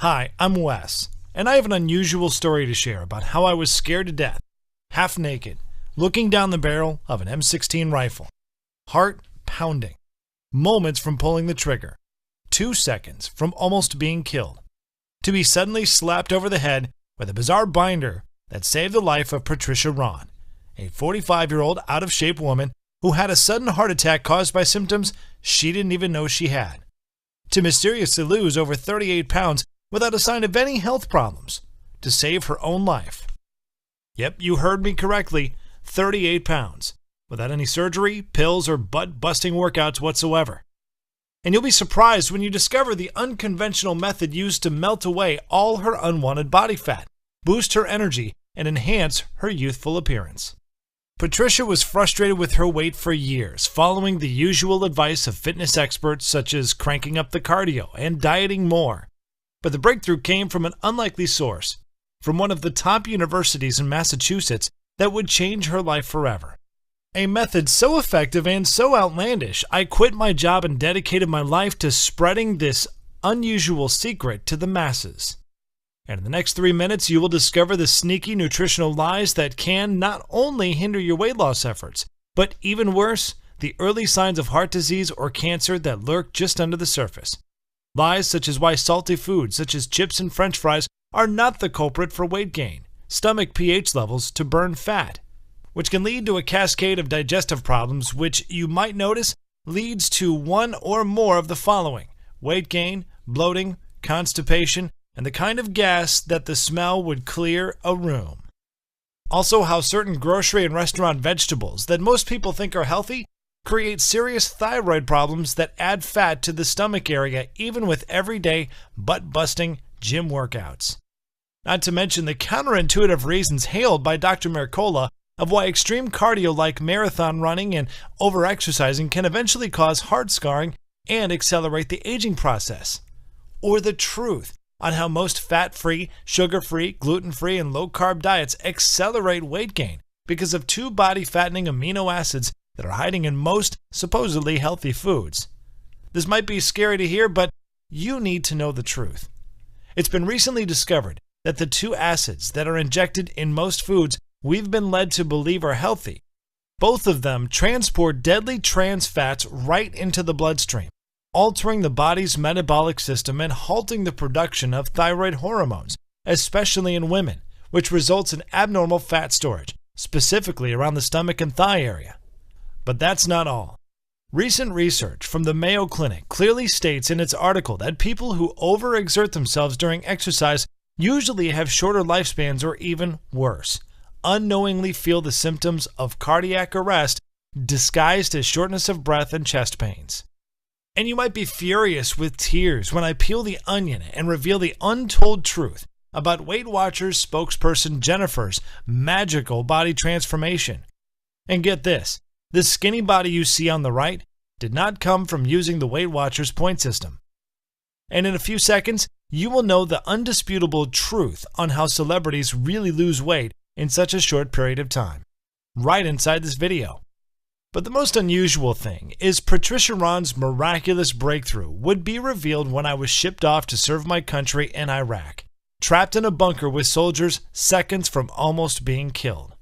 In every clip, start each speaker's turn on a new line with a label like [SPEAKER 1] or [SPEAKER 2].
[SPEAKER 1] Hi, I'm Wes, and I have an unusual story to share about how I was scared to death, half naked, looking down the barrel of an M16 rifle. Heart pounding. Moments from pulling the trigger. 2 seconds from almost being killed. To be suddenly slapped over the head with a bizarre binder that saved the life of Patricia Ron, a 45-year-old out-of-shape woman who had a sudden heart attack caused by symptoms she didn't even know she had. To mysteriously lose over 38 pounds without a sign of any health problems, to save her own life. Yep, you heard me correctly, 38 pounds, without any surgery, pills, or butt-busting workouts whatsoever. And you'll be surprised when you discover the unconventional method used to melt away all her unwanted body fat, boost her energy, and enhance her youthful appearance. Patricia was frustrated with her weight for years, following the usual advice of fitness experts such as cranking up the cardio and dieting more. But the breakthrough came from an unlikely source, from one of the top universities in Massachusetts that would change her life forever. A method so effective and so outlandish, I quit my job and dedicated my life to spreading this unusual secret to the masses. And in the next 3 minutes, you will discover the sneaky nutritional lies that can not only hinder your weight loss efforts, but even worse, the early signs of heart disease or cancer that lurk just under the surface. Lies such as why salty foods such as chips and french fries are not the culprit for weight gain, stomach pH levels to burn fat, which can lead to a cascade of digestive problems which you might notice leads to one or more of the following: weight gain, bloating, constipation, and the kind of gas that the smell would clear a room. Also, how certain grocery and restaurant vegetables that most people think are healthy create serious thyroid problems that add fat to the stomach area even with everyday butt-busting gym workouts. Not to mention the counterintuitive reasons hailed by Dr. Mercola of why extreme cardio like marathon running and overexercising can eventually cause heart scarring and accelerate the aging process. Or the truth on how most fat-free, sugar-free, gluten-free, and low-carb diets accelerate weight gain because of 2 body-fattening amino acids that are hiding in most supposedly healthy foods. This might be scary to hear, but you need to know the truth. It's been recently discovered that the 2 acids that are injected in most foods we've been led to believe are healthy, both of them transport deadly trans fats right into the bloodstream, altering the body's metabolic system and halting the production of thyroid hormones, especially in women, which results in abnormal fat storage, specifically around the stomach and thigh area. But that's not all. Recent research from the Mayo Clinic clearly states in its article that people who overexert themselves during exercise usually have shorter lifespans or even worse, unknowingly feel the symptoms of cardiac arrest disguised as shortness of breath and chest pains. And you might be furious with tears when I peel the onion and reveal the untold truth about Weight Watchers spokesperson Jennifer's magical body transformation. And get this, the skinny body you see on the right did not come from using the Weight Watchers point system. And in a few seconds, you will know the undisputable truth on how celebrities really lose weight in such a short period of time, right inside this video. But the most unusual thing is Patricia Ron's miraculous breakthrough would be revealed when I was shipped off to serve my country in Iraq, trapped in a bunker with soldiers seconds from almost being killed.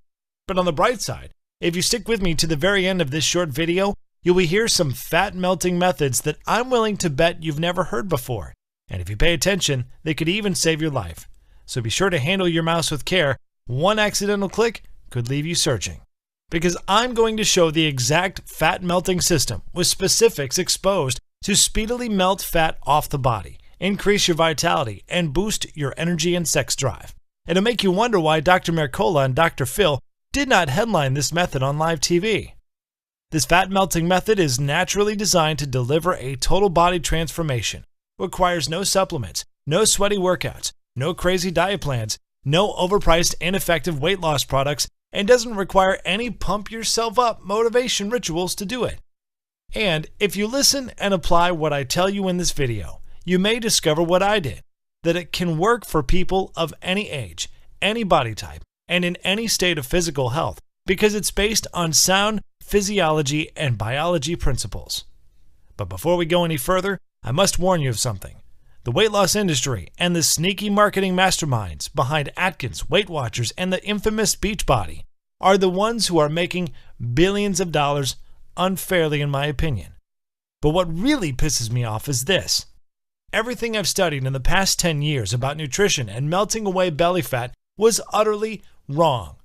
[SPEAKER 1] But on the bright side, if you stick with me to the very end of this short video, you will hear some fat-melting methods that I'm willing to bet you've never heard before. And if you pay attention, they could even save your life. So be sure to handle your mouse with care. One accidental click could leave you searching. Because I'm going to show the exact fat-melting system with specifics exposed to speedily melt fat off the body, increase your vitality, and boost your energy and sex drive. It'll make you wonder why Dr. Mercola and Dr. Phil did not headline this method on live TV. This fat-melting method is naturally designed to deliver a total body transformation. It requires no supplements, no sweaty workouts, no crazy diet plans, no overpriced ineffective weight loss products, and doesn't require any pump-yourself-up motivation rituals to do it. And if you listen and apply what I tell you in this video, you may discover what I did, that it can work for people of any age, any body type, and in any state of physical health, because it's based on sound physiology and biology principles. But before we go any further, I must warn you of something. The weight loss industry and the sneaky marketing masterminds behind Atkins, Weight Watchers, and the infamous Beachbody are the ones who are making billions of dollars unfairly, in my opinion. But what really pisses me off is this. Everything I've studied in the past 10 years about nutrition and melting away belly fat was utterly wrong.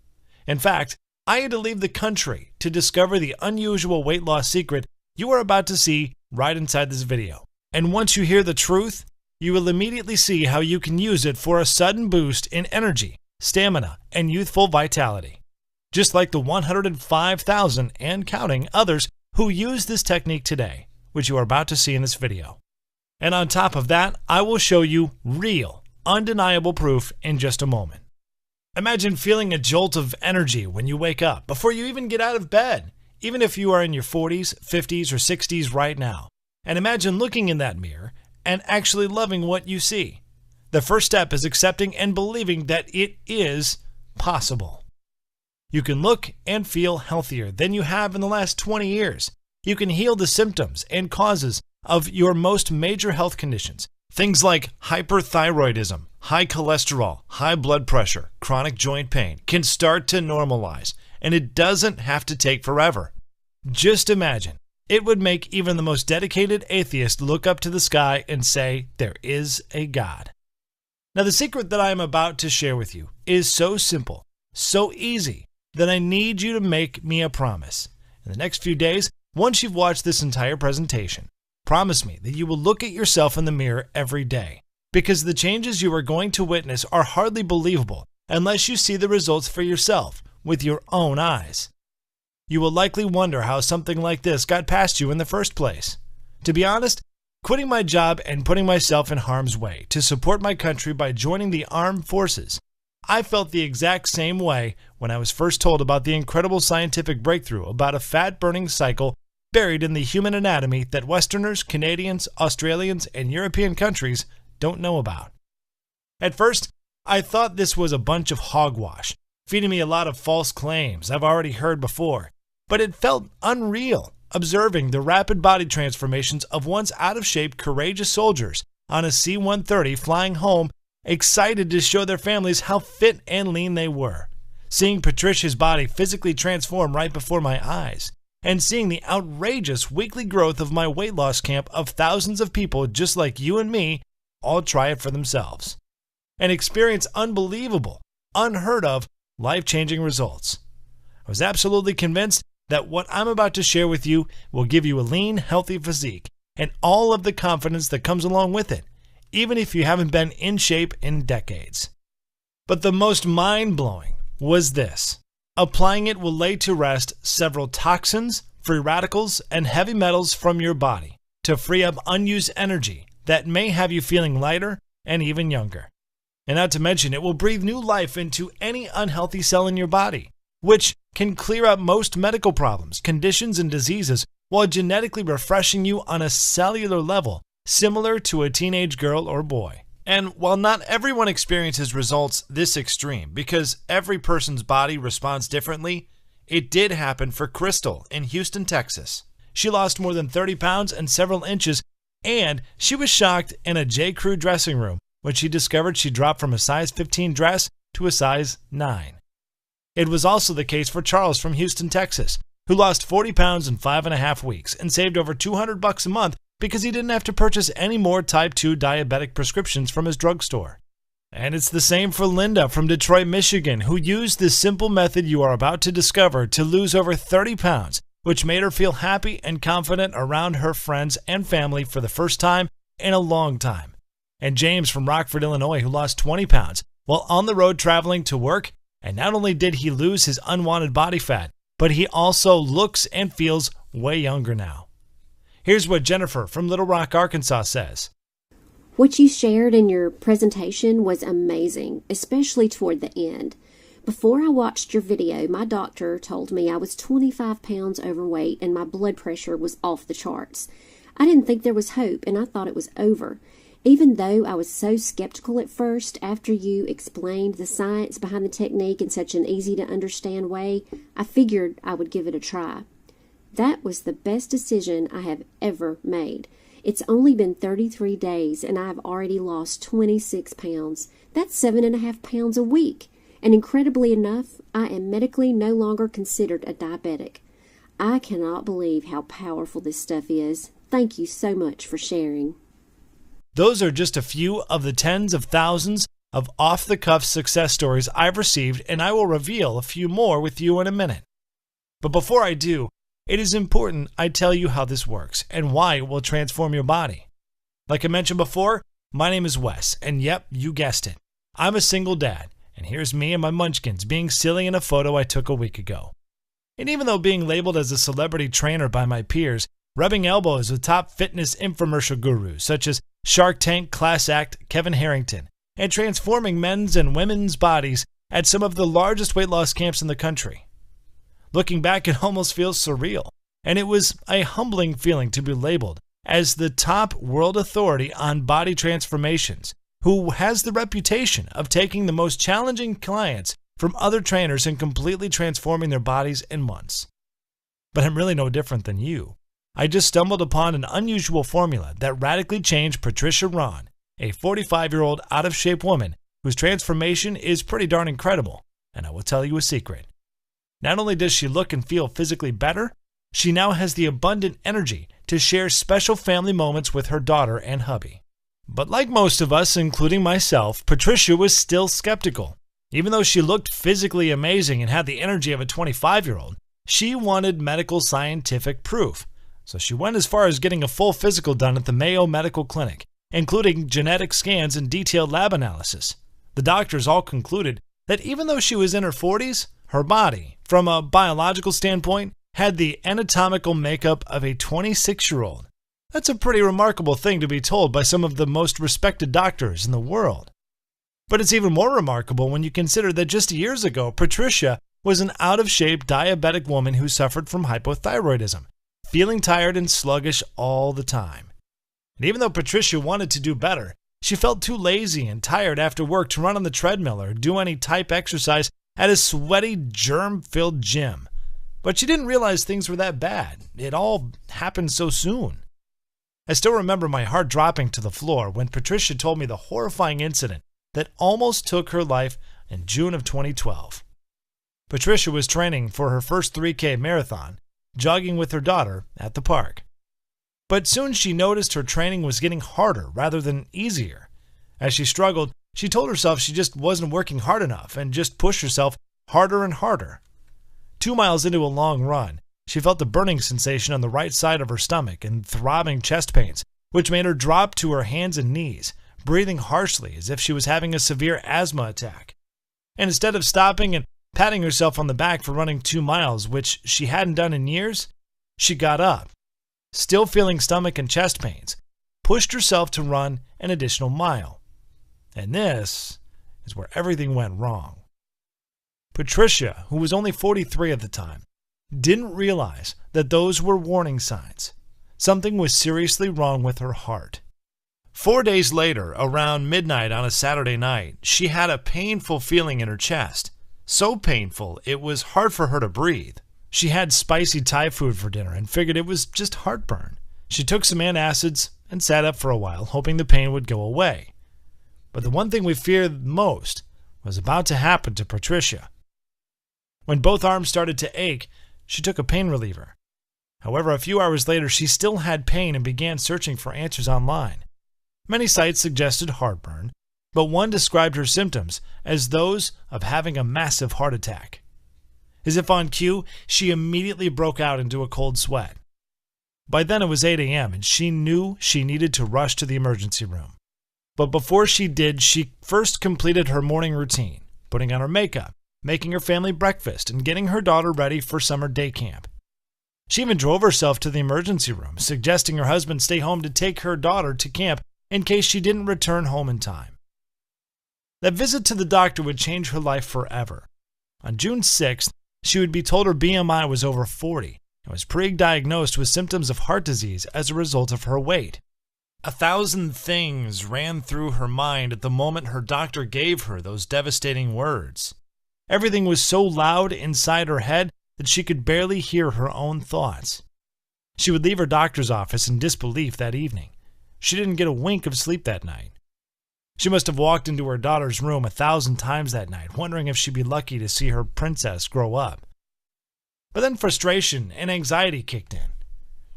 [SPEAKER 1] In fact, I had to leave the country to discover the unusual weight loss secret you are about to see right inside this video. And once you hear the truth, you will immediately see how you can use it for a sudden boost in energy, stamina, and youthful vitality. Just like the 105,000 and counting others who use this technique today, which you are about to see in this video. And on top of that, I will show you real, undeniable proof in just a moment. Imagine feeling a jolt of energy when you wake up before you even get out of bed, even if you are in your 40s, 50s, or 60s right now. And imagine looking in that mirror and actually loving what you see. The first step is accepting and believing that it is possible. You can look and feel healthier than you have in the last 20 years. You can heal the symptoms and causes of your most major health conditions. Things like hyperthyroidism, high cholesterol, high blood pressure, chronic joint pain can start to normalize, and it doesn't have to take forever. Just imagine. It would make even the most dedicated atheist look up to the sky and say, there is a God. Now, the secret that I am about to share with you is so simple, so easy, that I need you to make me a promise. In the next few days, once you've watched this entire presentation, promise me that you will look at yourself in the mirror every day, because the changes you are going to witness are hardly believable unless you see the results for yourself with your own eyes. You will likely wonder how something like this got past you in the first place. To be honest, quitting my job and putting myself in harm's way to support my country by joining the armed forces, I felt the exact same way when I was first told about the incredible scientific breakthrough about a fat-burning cycle buried in the human anatomy that Westerners, Canadians, Australians, and European countries don't know about. At first, I thought this was a bunch of hogwash, feeding me a lot of false claims I've already heard before. But it felt unreal, observing the rapid body transformations of once out-of-shape, courageous soldiers on a C-130 flying home, excited to show their families how fit and lean they were. Seeing Patricia's body physically transform right before my eyes, and seeing the outrageous weekly growth of my weight loss camp of thousands of people just like you and me all try it for themselves, and experience unbelievable, unheard of, life-changing results. I was absolutely convinced that what I'm about to share with you will give you a lean, healthy physique and all of the confidence that comes along with it, even if you haven't been in shape in decades. But the most mind-blowing was this. Applying it will lay to rest several toxins, free radicals, and heavy metals from your body to free up unused energy that may have you feeling lighter and even younger. And not to mention, it will breathe new life into any unhealthy cell in your body, which can clear up most medical problems, conditions, and diseases while genetically refreshing you on a cellular level, similar to a teenage girl or boy. And while not everyone experiences results this extreme, because every person's body responds differently, it did happen for Crystal in Houston, Texas. She lost more than 30 pounds and several inches, and she was shocked in a J. Crew dressing room when she discovered she dropped from a size 15 dress to a size 9. It was also the case for Charles from Houston, Texas, who lost 40 pounds in 5.5 weeks and saved over $200 a month because he didn't have to purchase any more type 2 diabetic prescriptions from his drugstore. And it's the same for Linda from Detroit, Michigan, who used this simple method you are about to discover to lose over 30 pounds, which made her feel happy and confident around her friends and family for the first time in a long time. And James from Rockford, Illinois, who lost 20 pounds while on the road traveling to work. And not only did he lose his unwanted body fat, but he also looks and feels way younger now. Here's what Jennifer from Little Rock, Arkansas says.
[SPEAKER 2] What you shared in your presentation was amazing, especially toward the end. Before I watched your video, my doctor told me I was 25 pounds overweight and my blood pressure was off the charts. I didn't think there was hope, and I thought it was over. Even though I was so skeptical at first, after you explained the science behind the technique in such an easy-to-understand way, I figured I would give it a try. That was the best decision I have ever made. It's only been 33 days and I have already lost 26 pounds. That's 7.5 pounds a week. And incredibly enough, I am medically no longer considered a diabetic. I cannot believe how powerful this stuff is. Thank you so much for sharing.
[SPEAKER 1] Those are just a few of the tens of thousands of off-the-cuff success stories I've received, and I will reveal a few more with you in a minute. But before I do, it is important I tell you how this works and why it will transform your body. Like I mentioned before, my name is Wes, and yep, you guessed it. I'm a single dad, and here's me and my munchkins being silly in a photo I took a week ago. And even though being labeled as a celebrity trainer by my peers, rubbing elbows with top fitness infomercial gurus such as Shark Tank Class Act Kevin Harrington, and transforming men's and women's bodies at some of the largest weight loss camps in the country. Looking back, it almost feels surreal, and it was a humbling feeling to be labeled as the top world authority on body transformations, who has the reputation of taking the most challenging clients from other trainers and completely transforming their bodies in months. But I'm really no different than you. I just stumbled upon an unusual formula that radically changed Patricia Ron, a 45-year-old out-of-shape woman whose transformation is pretty darn incredible, and I will tell you a secret. Not only does she look and feel physically better, she now has the abundant energy to share special family moments with her daughter and hubby. But like most of us, including myself, Patricia was still skeptical. Even though she looked physically amazing and had the energy of a 25-year-old, she wanted medical scientific proof. So she went as far as getting a full physical done at the Mayo Medical Clinic, including genetic scans and detailed lab analysis. The doctors all concluded that even though she was in her 40s, her body, from a biological standpoint, had the anatomical makeup of a 26-year-old. That's a pretty remarkable thing to be told by some of the most respected doctors in the world. But it's even more remarkable when you consider that just years ago, Patricia was an out-of-shape diabetic woman who suffered from hypothyroidism, feeling tired and sluggish all the time. And even though Patricia wanted to do better, she felt too lazy and tired after work to run on the treadmill or do any type exercise at a sweaty, germ-filled gym. But she didn't realize things were that bad. It all happened so soon. I still remember my heart dropping to the floor when Patricia told me the horrifying incident that almost took her life in June of 2012. Patricia was training for her first 3K marathon, jogging with her daughter at the park. But soon she noticed her training was getting harder rather than easier. As she struggled, she told herself she just wasn't working hard enough and just pushed herself harder and harder. 2 miles into a long run, she felt a burning sensation on the right side of her stomach and throbbing chest pains, which made her drop to her hands and knees, breathing harshly as if she was having a severe asthma attack. And instead of stopping and patting herself on the back for running 2 miles, which she hadn't done in years, she got up, still feeling stomach and chest pains, pushed herself to run an additional mile. And this is where everything went wrong. Patricia, who was only 43 at the time, didn't realize that those were warning signs. Something was seriously wrong with her heart. 4 days later, around midnight on a Saturday night, she had a painful feeling in her chest. So painful, it was hard for her to breathe. She had spicy Thai food for dinner and figured it was just heartburn. She took some antacids and sat up for a while, hoping the pain would go away. But the one thing we feared most was about to happen to Patricia. When both arms started to ache, she took a pain reliever. However, a few hours later, she still had pain and began searching for answers online. Many sites suggested heartburn, but one described her symptoms as those of having a massive heart attack. As if on cue, she immediately broke out into a cold sweat. By then it was 8 a.m. and she knew she needed to rush to the emergency room. But before she did, she first completed her morning routine, putting on her makeup, making her family breakfast, and getting her daughter ready for summer day camp. She even drove herself to the emergency room, suggesting her husband stay home to take her daughter to camp in case she didn't return home in time. That visit to the doctor would change her life forever. On June 6th, she would be told her BMI was over 40 and was pre-diagnosed with symptoms of heart disease as a result of her weight. 1,000 things ran through her mind at the moment her doctor gave her those devastating words. Everything was so loud inside her head that she could barely hear her own thoughts. She would leave her doctor's office in disbelief that evening. She didn't get a wink of sleep that night. She must have walked into her daughter's room 1,000 times that night, wondering if she'd be lucky to see her princess grow up. But then frustration and anxiety kicked in.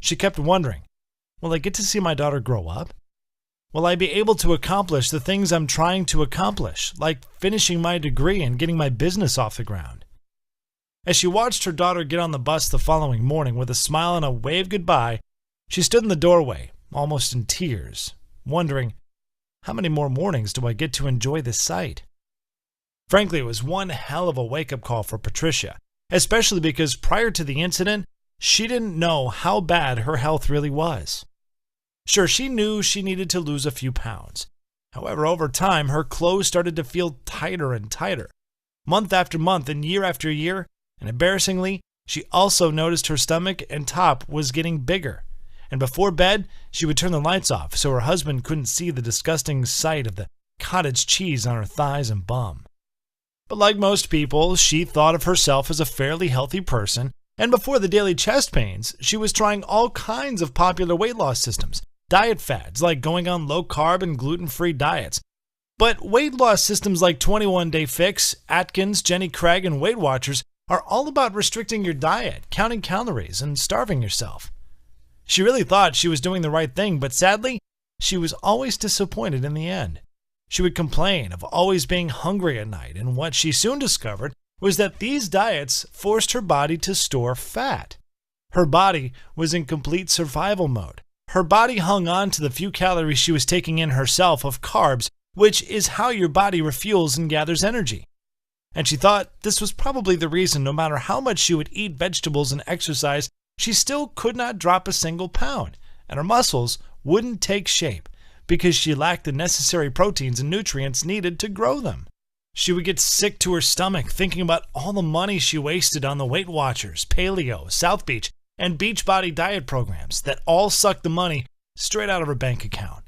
[SPEAKER 1] She kept wondering, will I get to see my daughter grow up? Will I be able to accomplish the things I'm trying to accomplish, like finishing my degree and getting my business off the ground? As she watched her daughter get on the bus the following morning with a smile and a wave goodbye, she stood in the doorway, almost in tears, wondering, how many more mornings do I get to enjoy this sight? Frankly, it was one hell of a wake-up call for Patricia, especially because prior to the incident, she didn't know how bad her health really was. Sure, she knew she needed to lose a few pounds. However, over time, her clothes started to feel tighter and tighter. Month after month and year after year, and embarrassingly, she also noticed her stomach and top was getting bigger. And before bed, she would turn the lights off so her husband couldn't see the disgusting sight of the cottage cheese on her thighs and bum. But like most people, she thought of herself as a fairly healthy person, and before the daily chest pains, she was trying all kinds of popular weight loss systems, diet fads like going on low-carb and gluten-free diets. But weight loss systems like 21 Day Fix, Atkins, Jenny Craig, and Weight Watchers are all about restricting your diet, counting calories, and starving yourself. She really thought she was doing the right thing, but sadly, she was always disappointed in the end. She would complain of always being hungry at night, and what she soon discovered was that these diets forced her body to store fat. Her body was in complete survival mode. Her body hung on to the few calories she was taking in herself of carbs, which is how your body refuels and gathers energy. And she thought this was probably the reason no matter how much she would eat vegetables and exercise, she still could not drop a single pound, and her muscles wouldn't take shape because she lacked the necessary proteins and nutrients needed to grow them. She would get sick to her stomach thinking about all the money she wasted on the Weight Watchers, Paleo, South Beach, and Beachbody diet programs that all sucked the money straight out of her bank account.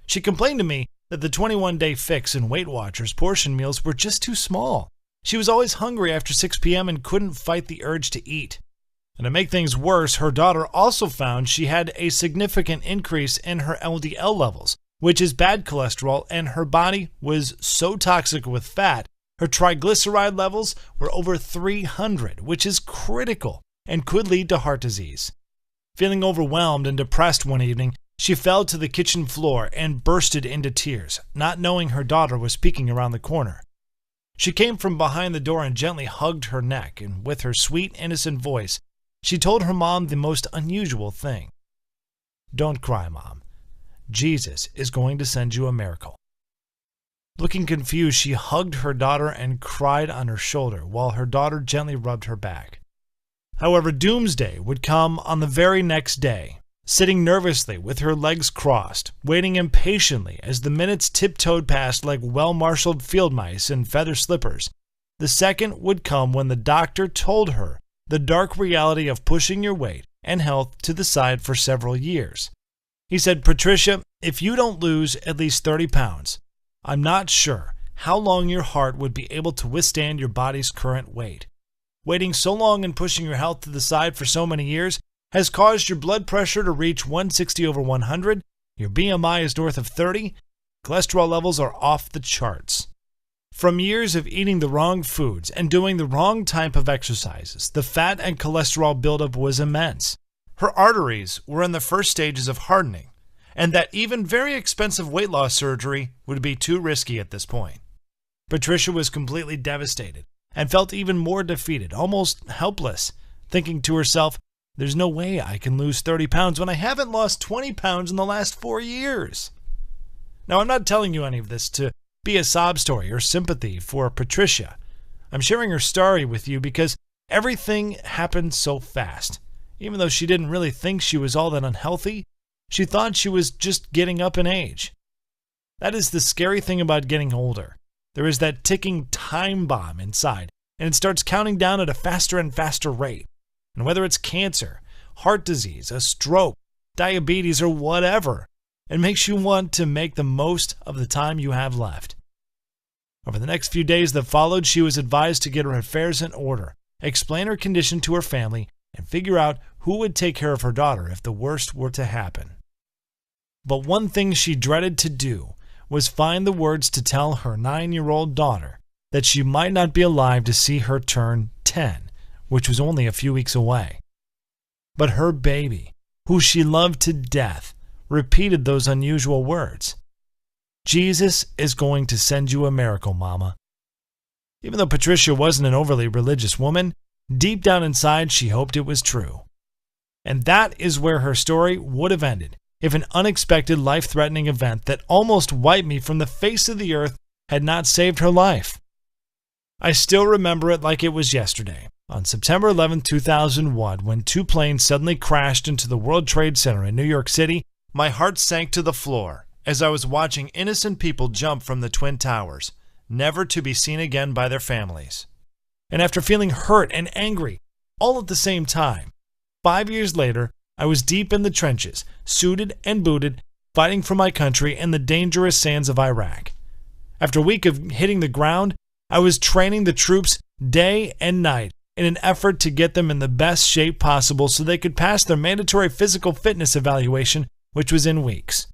[SPEAKER 1] She complained to me that the 21 Day Fix and Weight Watchers portion meals were just too small. She was always hungry after 6 p.m. and couldn't fight the urge to eat. And to make things worse, her daughter also found she had a significant increase in her LDL levels, which is bad cholesterol, and her body was so toxic with fat, her triglyceride levels were over 300, which is critical and could lead to heart disease. Feeling overwhelmed and depressed one evening, she fell to the kitchen floor and bursted into tears, not knowing her daughter was peeking around the corner. She came from behind the door and gently hugged her neck, and with her sweet, innocent voice, she told her mom the most unusual thing. "Don't cry, Mom. Jesus is going to send you a miracle." Looking confused, she hugged her daughter and cried on her shoulder while her daughter gently rubbed her back. However, doomsday would come on the very next day. Sitting nervously with her legs crossed, waiting impatiently as the minutes tiptoed past like well-marshaled field mice in feather slippers, the second would come when the doctor told her the dark reality of pushing your weight and health to the side for several years. He said, "Patricia, if you don't lose at least 30 pounds, I'm not sure how long your heart would be able to withstand your body's current weight. Waiting so long and pushing your health to the side for so many years has caused your blood pressure to reach 160/100, your BMI is north of 30, cholesterol levels are off the charts. From years of eating the wrong foods and doing the wrong type of exercises, the fat and cholesterol buildup was immense. Her arteries were in the first stages of hardening, and that even very expensive weight loss surgery would be too risky at this point." Patricia was completely devastated and felt even more defeated, almost helpless, thinking to herself, "There's no way I can lose 30 pounds when I haven't lost 20 pounds in the last 4 years." Now, I'm not telling you any of this to be a sob story or sympathy for Patricia. I'm sharing her story with you because everything happened so fast. Even though she didn't really think she was all that unhealthy, she thought she was just getting up in age. That is the scary thing about getting older. There is that ticking time bomb inside, and it starts counting down at a faster and faster rate. And whether it's cancer, heart disease, a stroke, diabetes, or whatever, it makes you want to make the most of the time you have left. Over the next few days that followed, she was advised to get her affairs in order, explain her condition to her family, and figure out who would take care of her daughter if the worst were to happen. But one thing she dreaded to do was find the words to tell her 9-year-old daughter that she might not be alive to see her turn 10, which was only a few weeks away. But her baby, who she loved to death, repeated those unusual words. "Jesus is going to send you a miracle, Mama." Even though Patricia wasn't an overly religious woman, deep down inside she hoped it was true. And that is where her story would have ended if an unexpected life-threatening event that almost wiped me from the face of the earth had not saved her life. I still remember it like it was yesterday, on September 11, 2001, when 2 planes suddenly crashed into the World Trade Center in New York City. My heart sank to the floor as I was watching innocent people jump from the Twin Towers, never to be seen again by their families. And after feeling hurt and angry, all at the same time, 5 years later, I was deep in the trenches, suited and booted, fighting for my country in the dangerous sands of Iraq. After a week of hitting the ground, I was training the troops day and night in an effort to get them in the best shape possible so they could pass their mandatory physical fitness evaluation, which was in weeks.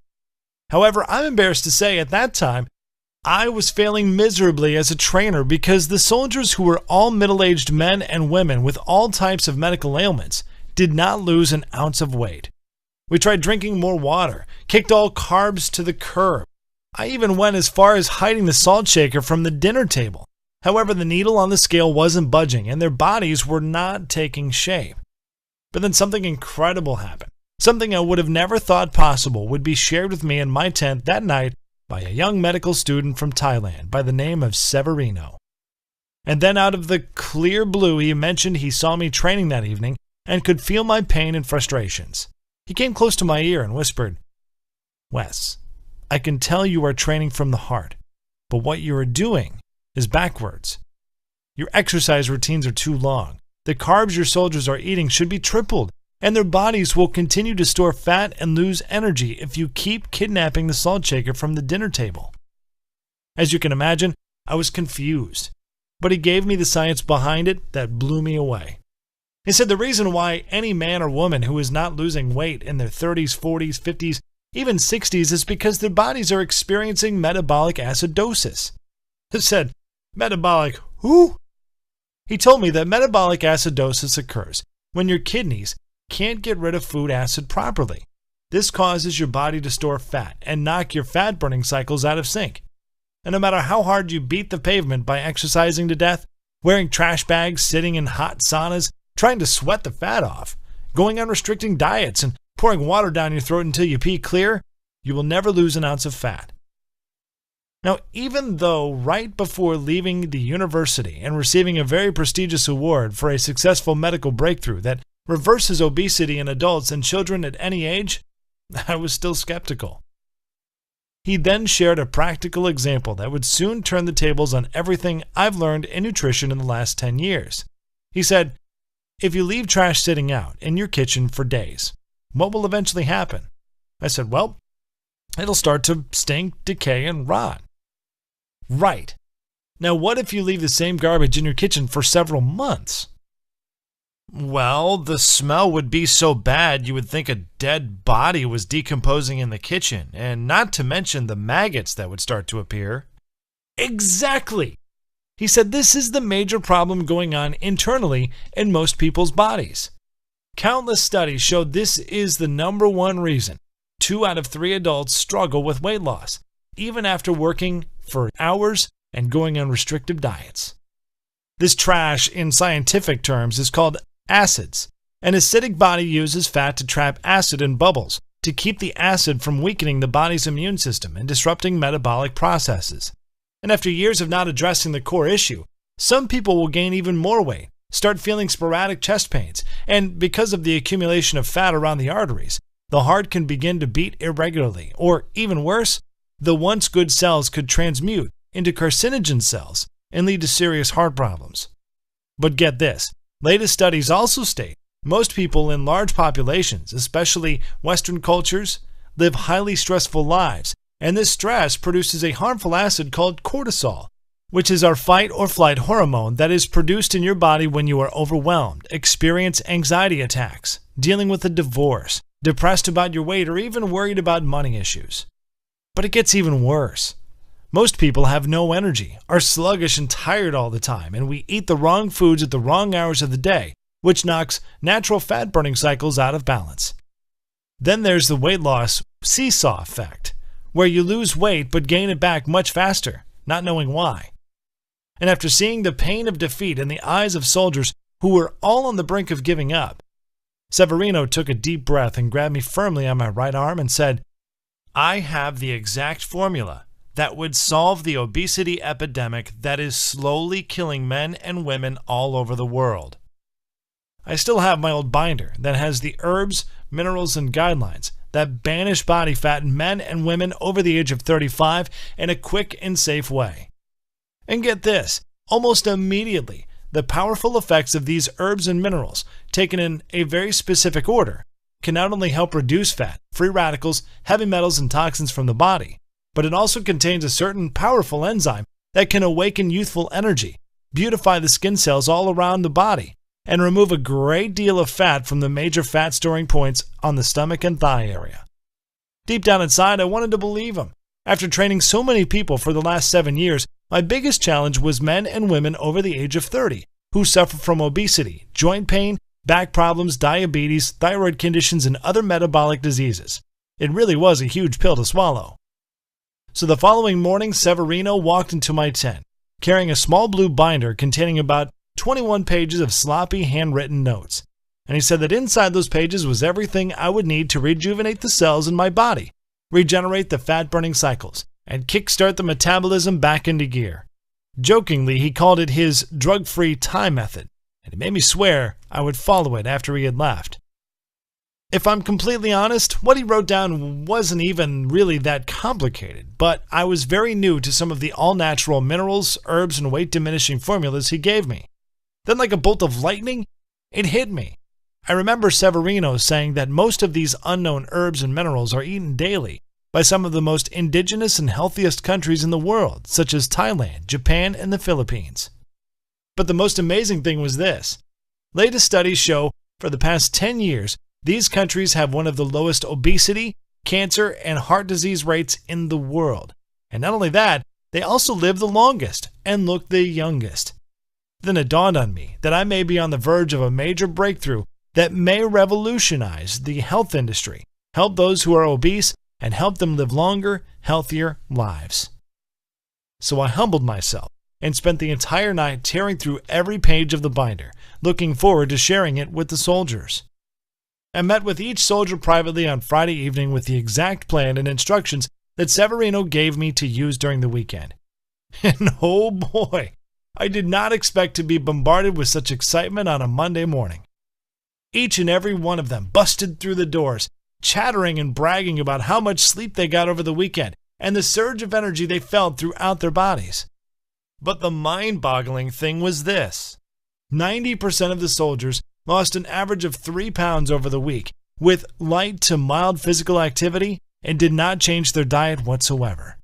[SPEAKER 1] However, I'm embarrassed to say at that time, I was failing miserably as a trainer because the soldiers, who were all middle-aged men and women with all types of medical ailments, did not lose an ounce of weight. We tried drinking more water, kicked all carbs to the curb. I even went as far as hiding the salt shaker from the dinner table. However, the needle on the scale wasn't budging and their bodies were not taking shape. But then something incredible happened. Something I would have never thought possible would be shared with me in my tent that night by a young medical student from Thailand by the name of Severino. And then out of the clear blue, he mentioned he saw me training that evening and could feel my pain and frustrations. He came close to my ear and whispered, "Wes, I can tell you are training from the heart, but what you are doing is backwards. Your exercise routines are too long. The carbs your soldiers are eating should be tripled, and their bodies will continue to store fat and lose energy if you keep kidnapping the salt shaker from the dinner table." As you can imagine, I was confused, but he gave me the science behind it that blew me away. He said the reason why any man or woman who is not losing weight in their 30s, 40s, 50s, even 60s is because their bodies are experiencing metabolic acidosis. He said, "Metabolic who?" He told me that metabolic acidosis occurs when your kidneys can't get rid of food acid properly. This causes your body to store fat and knock your fat-burning cycles out of sync. And no matter how hard you beat the pavement by exercising to death, wearing trash bags, sitting in hot saunas, trying to sweat the fat off, going on restricting diets, and pouring water down your throat until you pee clear, you will never lose an ounce of fat. Now, even though right before leaving the university and receiving a very prestigious award for a successful medical breakthrough that reverses obesity in adults and children at any age, I was still skeptical. He then shared a practical example that would soon turn the tables on everything I've learned in nutrition in the last 10 years. He said, "If you leave trash sitting out in your kitchen for days, what will eventually happen?" I said, "Well, it'll start to stink, decay, and rot." "Right. Now what if you leave the same garbage in your kitchen for several months?" "Well, the smell would be so bad you would think a dead body was decomposing in the kitchen, and not to mention the maggots that would start to appear." Exactly. He said this is the major problem going on internally in most people's bodies. Countless studies showed this is the number one reason 2 out of 3 adults struggle with weight loss, even after working for hours and going on restrictive diets. This trash, in scientific terms, is called acids. An acidic body uses fat to trap acid in bubbles to keep the acid from weakening the body's immune system and disrupting metabolic processes. And after years of not addressing the core issue, some people will gain even more weight, start feeling sporadic chest pains, and because of the accumulation of fat around the arteries, the heart can begin to beat irregularly, or even worse, the once good cells could transmute into carcinogen cells and lead to serious heart problems. But get this, latest studies also state most people in large populations, especially Western cultures, live highly stressful lives, and this stress produces a harmful acid called cortisol, which is our fight or flight hormone that is produced in your body when you are overwhelmed, experience anxiety attacks, dealing with a divorce, depressed about your weight, or even worried about money issues. But it gets even worse. Most people have no energy, are sluggish and tired all the time, and we eat the wrong foods at the wrong hours of the day, which knocks natural fat-burning cycles out of balance. Then there's the weight loss seesaw effect, where you lose weight but gain it back much faster, not knowing why. And after seeing the pain of defeat in the eyes of soldiers who were all on the brink of giving up, Severino took a deep breath and grabbed me firmly on my right arm and said, "I have the exact formula that would solve the obesity epidemic that is slowly killing men and women all over the world." I still have my old binder that has the herbs, minerals, and guidelines that banish body fat in men and women over the age of 35 in a quick and safe way. And get this, almost immediately, the powerful effects of these herbs and minerals, taken in a very specific order, can not only help reduce fat, free radicals, heavy metals, and toxins from the body, but it also contains a certain powerful enzyme that can awaken youthful energy, beautify the skin cells all around the body, and remove a great deal of fat from the major fat storing points on the stomach and thigh area. Deep down inside, I wanted to believe him. After training so many people for the last 7 years, my biggest challenge was men and women over the age of 30 who suffer from obesity, joint pain, back problems, diabetes, thyroid conditions, and other metabolic diseases. It really was a huge pill to swallow. So the following morning, Severino walked into my tent, carrying a small blue binder containing about 21 pages of sloppy handwritten notes. And he said that inside those pages was everything I would need to rejuvenate the cells in my body, regenerate the fat-burning cycles, and kickstart the metabolism back into gear. Jokingly, he called it his drug-free time method, and it made me swear I would follow it after he had left. If I'm completely honest, what he wrote down wasn't even really that complicated, but I was very new to some of the all-natural minerals, herbs, and weight-diminishing formulas he gave me. Then, like a bolt of lightning, it hit me. I remember Severino saying that most of these unknown herbs and minerals are eaten daily by some of the most indigenous and healthiest countries in the world, such as Thailand, Japan, and the Philippines. But the most amazing thing was this. Latest studies show for the past 10 years, these countries have one of the lowest obesity, cancer, and heart disease rates in the world. And not only that, they also live the longest and look the youngest. Then it dawned on me that I may be on the verge of a major breakthrough that may revolutionize the health industry, help those who are obese, and help them live longer, healthier lives. So I humbled myself and spent the entire night tearing through every page of the binder, looking forward to sharing it with the soldiers. I met with each soldier privately on Friday evening with the exact plan and instructions that Severino gave me to use during the weekend. And oh boy, I did not expect to be bombarded with such excitement on a Monday morning. Each and every one of them busted through the doors, chattering and bragging about how much sleep they got over the weekend and the surge of energy they felt throughout their bodies. But the mind-boggling thing was this. 90% of the soldiers lost an average of 3 pounds over the week with light to mild physical activity and did not change their diet whatsoever.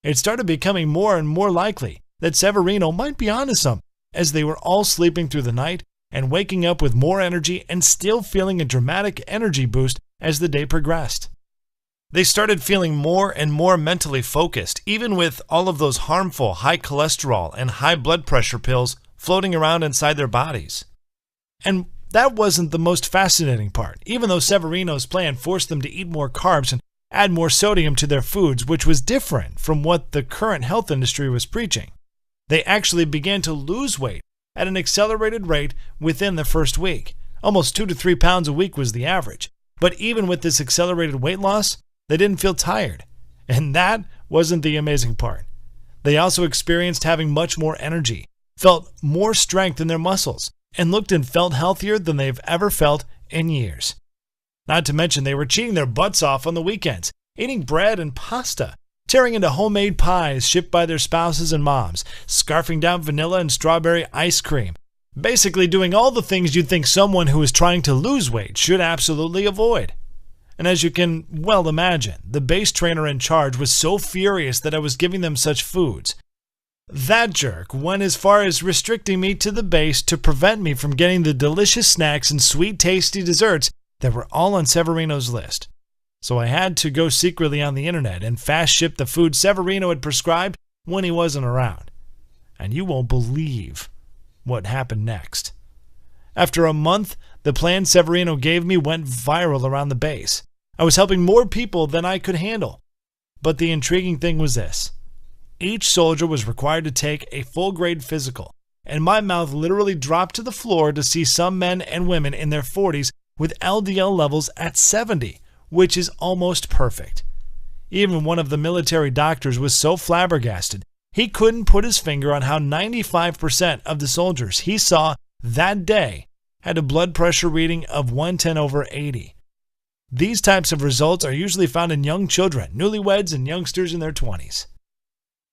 [SPEAKER 1] It started becoming more and more likely that Severino might be onto something, as they were all sleeping through the night and waking up with more energy and still feeling a dramatic energy boost as the day progressed. They started feeling more and more mentally focused, even with all of those harmful high cholesterol and high blood pressure pills floating around inside their bodies. And that wasn't the most fascinating part, even though Severino's plan forced them to eat more carbs and add more sodium to their foods, which was different from what the current health industry was preaching. They actually began to lose weight at an accelerated rate within the first week. Almost 2 to 3 pounds a week was the average. But even with this accelerated weight loss, they didn't feel tired. And that wasn't the amazing part. They also experienced having much more energy, felt more strength in their muscles, and looked and felt healthier than they've ever felt in years. Not to mention they were cheating their butts off on the weekends, eating bread and pasta, tearing into homemade pies shipped by their spouses and moms, scarfing down vanilla and strawberry ice cream, basically doing all the things you'd think someone who is trying to lose weight should absolutely avoid. And as you can well imagine, the base trainer in charge was so furious that I was giving them such foods. That jerk went as far as restricting me to the base to prevent me from getting the delicious snacks and sweet tasty desserts that were all on Severino's list. So I had to go secretly on the internet and fast ship the food Severino had prescribed when he wasn't around. And you won't believe what happened next. After a month, the plan Severino gave me went viral around the base. I was helping more people than I could handle. But the intriguing thing was this. Each soldier was required to take a full-grade physical, and my mouth literally dropped to the floor to see some men and women in their 40s with LDL levels at 70, which is almost perfect. Even one of the military doctors was so flabbergasted, he couldn't put his finger on how 95% of the soldiers he saw that day had a blood pressure reading of 110/80. These types of results are usually found in young children, newlyweds, and youngsters in their 20s.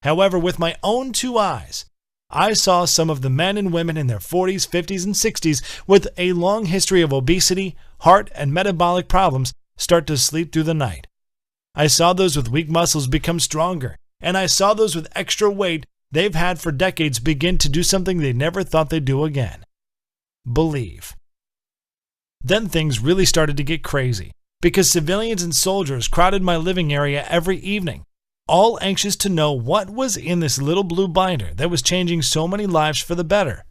[SPEAKER 1] However, with my own two eyes, I saw some of the men and women in their 40s, 50s, and 60s with a long history of obesity, heart, and metabolic problems start to sleep through the night. I saw those with weak muscles become stronger, and I saw those with extra weight they've had for decades begin to do something they never thought they'd do again. Believe. Then things really started to get crazy, because civilians and soldiers crowded my living area every evening, all anxious to know what was in this little blue binder that was changing so many lives for the better.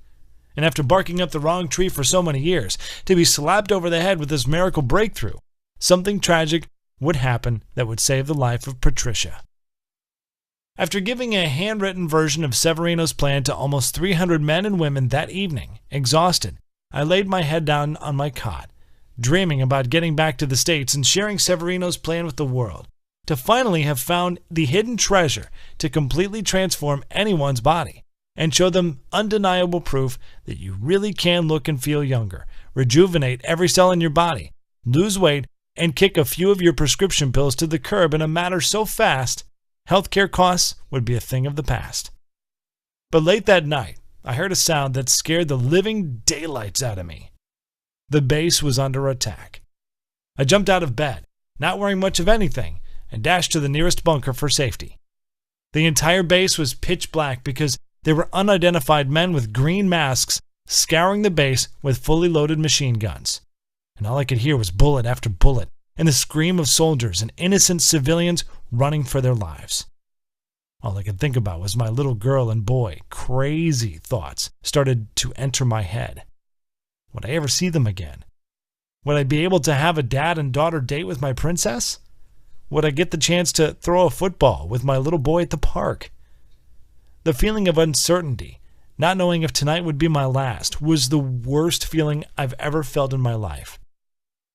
[SPEAKER 1] And after barking up the wrong tree for so many years, to be slapped over the head with this miracle breakthrough, something tragic would happen that would save the life of Patricia. After giving a handwritten version of Severino's plan to almost 300 men and women that evening, exhausted, I laid my head down on my cot, dreaming about getting back to the States and sharing Severino's plan with the world, to finally have found the hidden treasure to completely transform anyone's body and show them undeniable proof that you really can look and feel younger, rejuvenate every cell in your body, lose weight, and kick a few of your prescription pills to the curb in a matter so fast, healthcare costs would be a thing of the past. But late that night, I heard a sound that scared the living daylights out of me. The base was under attack. I jumped out of bed, not wearing much of anything, and dashed to the nearest bunker for safety. The entire base was pitch black because there were unidentified men with green masks scouring the base with fully loaded machine guns. And all I could hear was bullet after bullet and the scream of soldiers and innocent civilians running for their lives. All I could think about was my little girl and boy. Crazy thoughts started to enter my head. Would I ever see them again? Would I be able to have a dad and daughter date with my princess? Would I get the chance to throw a football with my little boy at the park? The feeling of uncertainty, not knowing if tonight would be my last, was the worst feeling I've ever felt in my life.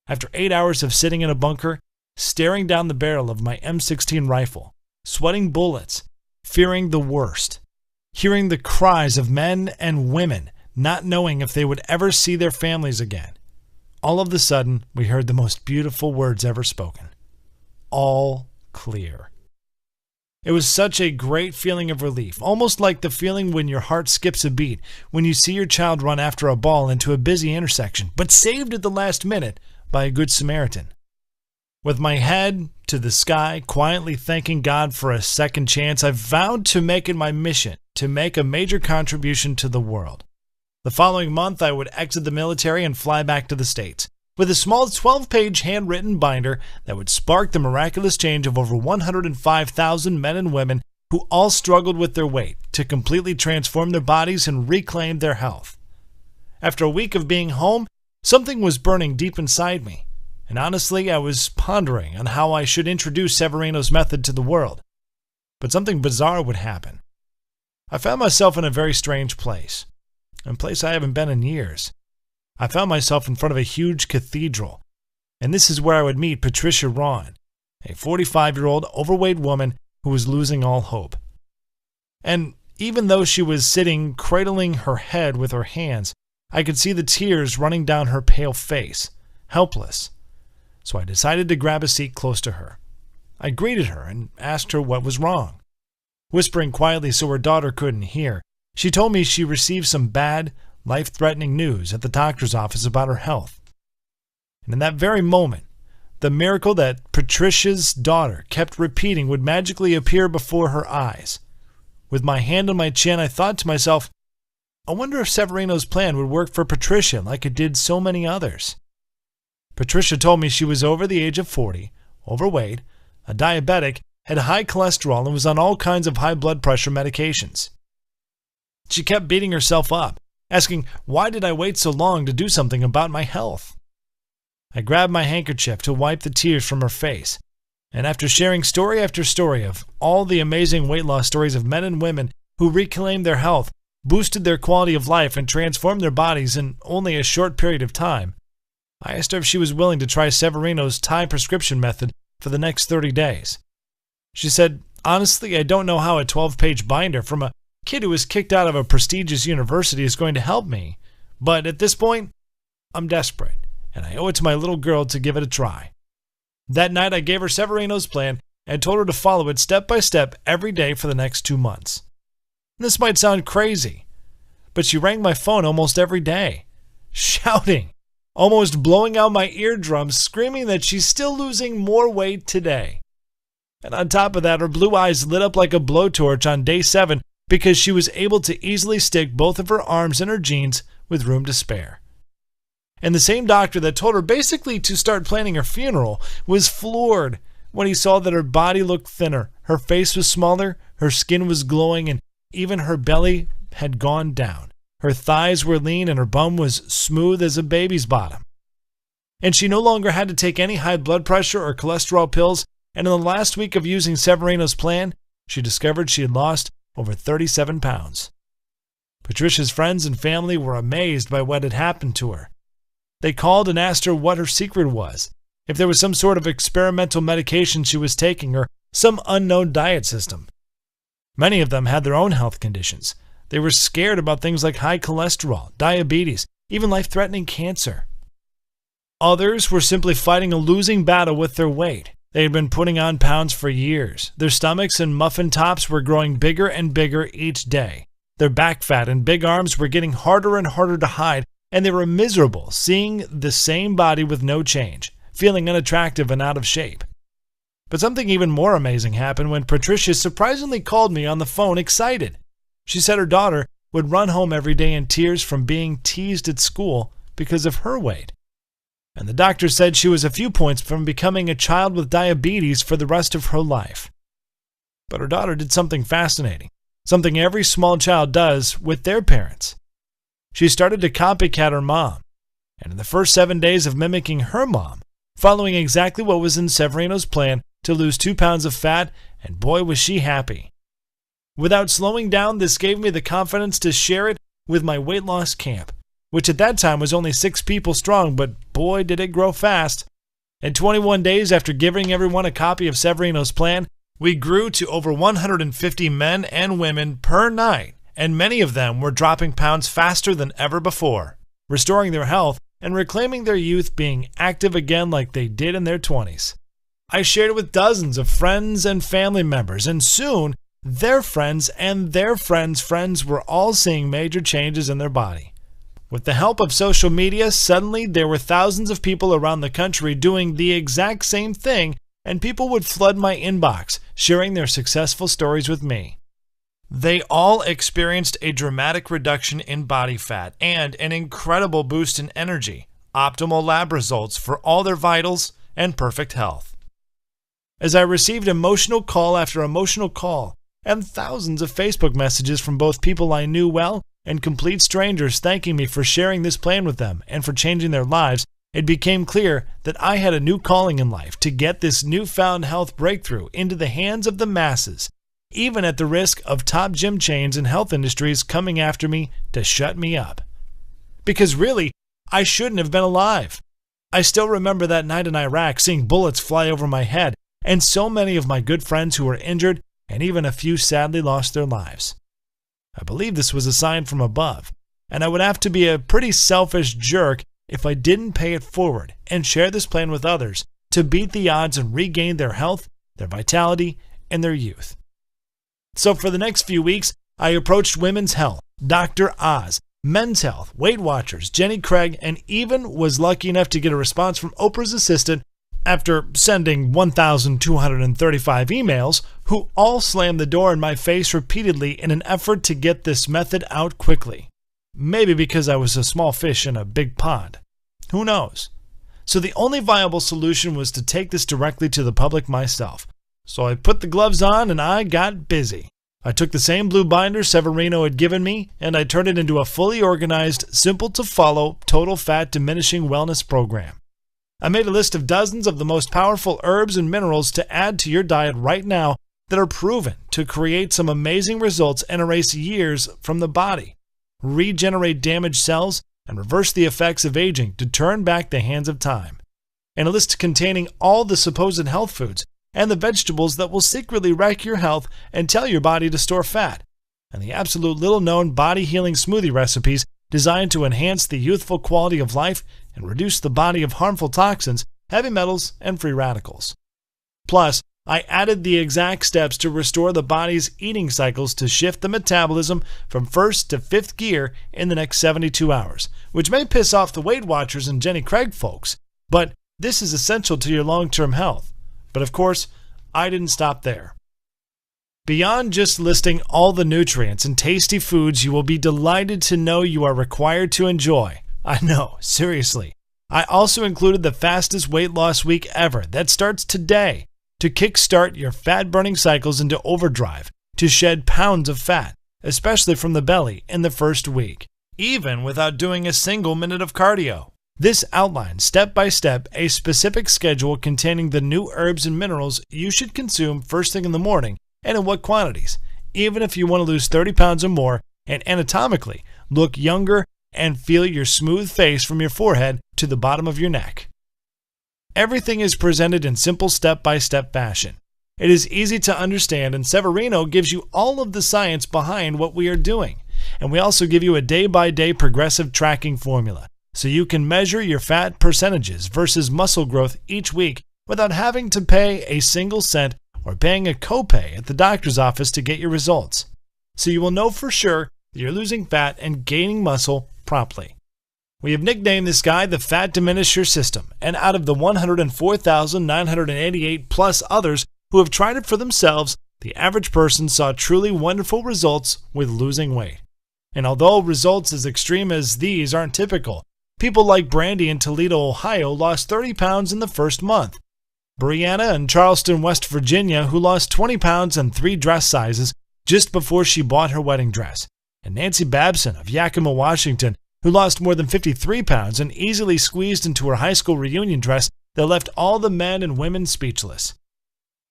[SPEAKER 1] After 8 hours of sitting in a bunker, staring down the barrel of my M16 rifle, sweating bullets, fearing the worst, hearing the cries of men and women, not knowing if they would ever see their families again, all of a sudden we heard the most beautiful words ever spoken. All clear. It was such a great feeling of relief, almost like the feeling when your heart skips a beat when you see your child run after a ball into a busy intersection, but saved at the last minute by a good Samaritan. With my head to the sky, quietly thanking God for a second chance, I vowed to make it my mission to make a major contribution to the world. The following month, I would exit the military and fly back to the States, with a small 12-page handwritten binder that would spark the miraculous change of over 105,000 men and women who all struggled with their weight to completely transform their bodies and reclaim their health. After a week of being home, something was burning deep inside me, and honestly, I was pondering on how I should introduce Severino's method to the world. But something bizarre would happen. I found myself in a very strange place, a place I haven't been in years. I found myself in front of a huge cathedral, and this is where I would meet Patricia Rawn, a 45-year-old overweight woman who was losing all hope. And even though she was sitting cradling her head with her hands, I could see the tears running down her pale face, helpless. So I decided to grab a seat close to her. I greeted her and asked her what was wrong. Whispering quietly so her daughter couldn't hear, she told me she received some bad, life-threatening news at the doctor's office about her health. And in that very moment, the miracle that Patricia's daughter kept repeating would magically appear before her eyes. With my hand on my chin, I thought to myself, I wonder if Severino's plan would work for Patricia like it did so many others. Patricia told me she was over the age of 40, overweight, a diabetic, had high cholesterol, and was on all kinds of high blood pressure medications. She kept beating herself up, asking why did I wait so long to do something about my health. I grabbed my handkerchief to wipe the tears from her face, and after sharing story after story of all the amazing weight loss stories of men and women who reclaimed their health, boosted their quality of life, and transformed their bodies in only a short period of time, I asked her if she was willing to try Severino's Thai prescription method for the next 30 days. She said, honestly, I don't know how a 12-page binder from a kid who was kicked out of a prestigious university is going to help me, but at this point, I'm desperate, and I owe it to my little girl to give it a try. That night, I gave her Severino's plan and told her to follow it step by step every day for the next 2 months. This might sound crazy, but she rang my phone almost every day, shouting, almost blowing out my eardrums, screaming that she's still losing more weight today. And on top of that, her blue eyes lit up like a blowtorch on day 7 because she was able to easily stick both of her arms in her jeans with room to spare. And the same doctor that told her basically to start planning her funeral was floored when he saw that her body looked thinner, her face was smaller, her skin was glowing, and even her belly had gone down. Her thighs were lean and her bum was smooth as a baby's bottom. And she no longer had to take any high blood pressure or cholesterol pills, and in the last week of using Severino's plan, she discovered she had lost over 37 pounds. Patricia's friends and family were amazed by what had happened to her. They called and asked her what her secret was, if there was some sort of experimental medication she was taking or some unknown diet system. Many of them had their own health conditions. They were scared about things like high cholesterol, diabetes, even life-threatening cancer. Others were simply fighting a losing battle with their weight. They had been putting on pounds for years. Their stomachs and muffin tops were growing bigger and bigger each day. Their back fat and big arms were getting harder and harder to hide, and they were miserable seeing the same body with no change, feeling unattractive and out of shape. But something even more amazing happened when Patricia surprisingly called me on the phone excited. She said her daughter would run home every day in tears from being teased at school because of her weight. And the doctor said she was a few points from becoming a child with diabetes for the rest of her life. But her daughter did something fascinating, something every small child does with their parents. She started to copycat her mom, and in the first 7 days of mimicking her mom, following exactly what was in Severino's plan to lose 2 pounds of fat, and boy was she happy. Without slowing down, this gave me the confidence to share it with my weight loss camp, which at that time was only 6 people strong, but boy did it grow fast. In 21 days after giving everyone a copy of Severino's plan, we grew to over 150 men and women per night, and many of them were dropping pounds faster than ever before, restoring their health and reclaiming their youth, being active again like they did in their 20s. I shared it with dozens of friends and family members, and soon their friends and their friends' friends were all seeing major changes in their body. With the help of social media, suddenly there were thousands of people around the country doing the exact same thing, and people would flood my inbox, sharing their successful stories with me. They all experienced a dramatic reduction in body fat and an incredible boost in energy, optimal lab results for all their vitals, and perfect health. As I received emotional call after emotional call, and thousands of Facebook messages from both people I knew well and complete strangers thanking me for sharing this plan with them and for changing their lives, it became clear that I had a new calling in life to get this newfound health breakthrough into the hands of the masses, even at the risk of top gym chains and health industries coming after me to shut me up. Because really, I shouldn't have been alive. I still remember that night in Iraq seeing bullets fly over my head, and so many of my good friends who were injured, and even a few sadly lost their lives. I believe this was a sign from above, and I would have to be a pretty selfish jerk if I didn't pay it forward and share this plan with others to beat the odds and regain their health, their vitality, and their youth. So for the next few weeks, I approached Women's Health, Dr. Oz, Men's Health, Weight Watchers, Jenny Craig, and even was lucky enough to get a response from Oprah's assistant, After sending 1,235 emails, who all slammed the door in my face repeatedly in an effort to get this method out quickly. Maybe because I was a small fish in a big pond. Who knows? So the only viable solution was to take this directly to the public myself. So I put the gloves on and I got busy. I took the same blue binder Severino had given me and I turned it into a fully organized, simple to follow, total fat diminishing wellness program. I made a list of dozens of the most powerful herbs and minerals to add to your diet right now that are proven to create some amazing results and erase years from the body, regenerate damaged cells, and reverse the effects of aging to turn back the hands of time. And a list containing all the supposed health foods and the vegetables that will secretly wreck your health and tell your body to store fat, and the absolute little-known body-healing smoothie recipes designed to enhance the youthful quality of life and reduce the body of harmful toxins, heavy metals, and free radicals. Plus, I added the exact steps to restore the body's eating cycles to shift the metabolism from first to fifth gear in the next 72 hours, which may piss off the Weight Watchers and Jenny Craig folks, but this is essential to your long-term health. But of course, I didn't stop there. Beyond just listing all the nutrients and tasty foods you will be delighted to know you are required to enjoy, I know, seriously, I also included the fastest weight loss week ever that starts today to kickstart your fat-burning cycles into overdrive to shed pounds of fat, especially from the belly in the first week, even without doing a single minute of cardio. This outlines step by step a specific schedule containing the new herbs and minerals you should consume first thing in the morning and in what quantities, even if you want to lose 30 pounds or more and anatomically look younger and feel your smooth face from your forehead to the bottom of your neck. Everything is presented in simple step-by-step fashion. It is easy to understand, and Severino gives you all of the science behind what we are doing. And we also give you a day-by-day progressive tracking formula, so you can measure your fat percentages versus muscle growth each week without having to pay a single cent or paying a copay at the doctor's office to get your results. So you will know for sure that you're losing fat and gaining muscle promptly. We have nicknamed this guy the Fat Diminisher System, and out of the 104,988 plus others who have tried it for themselves, the average person saw truly wonderful results with losing weight. And although results as extreme as these aren't typical, people like Brandy in Toledo, Ohio lost 30 pounds in the first month. Brianna in Charleston, West Virginia, who lost 20 pounds and 3 dress sizes just before she bought her wedding dress. And Nancy Babson of Yakima, Washington, who lost more than 53 pounds and easily squeezed into her high school reunion dress that left all the men and women speechless.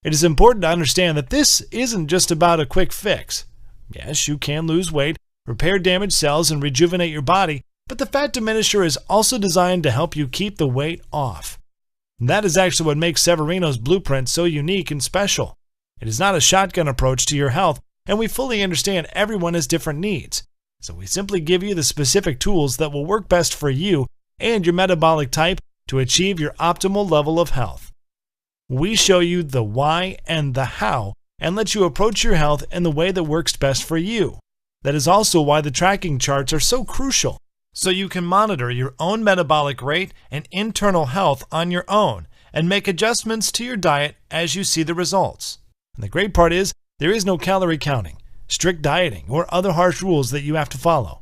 [SPEAKER 1] It is important to understand that this isn't just about a quick fix. Yes, you can lose weight, repair damaged cells, and rejuvenate your body, but the Fat Diminisher is also designed to help you keep the weight off. And that is actually what makes Severino's blueprint so unique and special. It is not a shotgun approach to your health, and we fully understand everyone has different needs. So we simply give you the specific tools that will work best for you and your metabolic type to achieve your optimal level of health. We show you the why and the how and let you approach your health in the way that works best for you. That is also why the tracking charts are so crucial, so you can monitor your own metabolic rate and internal health on your own and make adjustments to your diet as you see the results. And the great part is there is no calorie counting, strict dieting, or other harsh rules that you have to follow.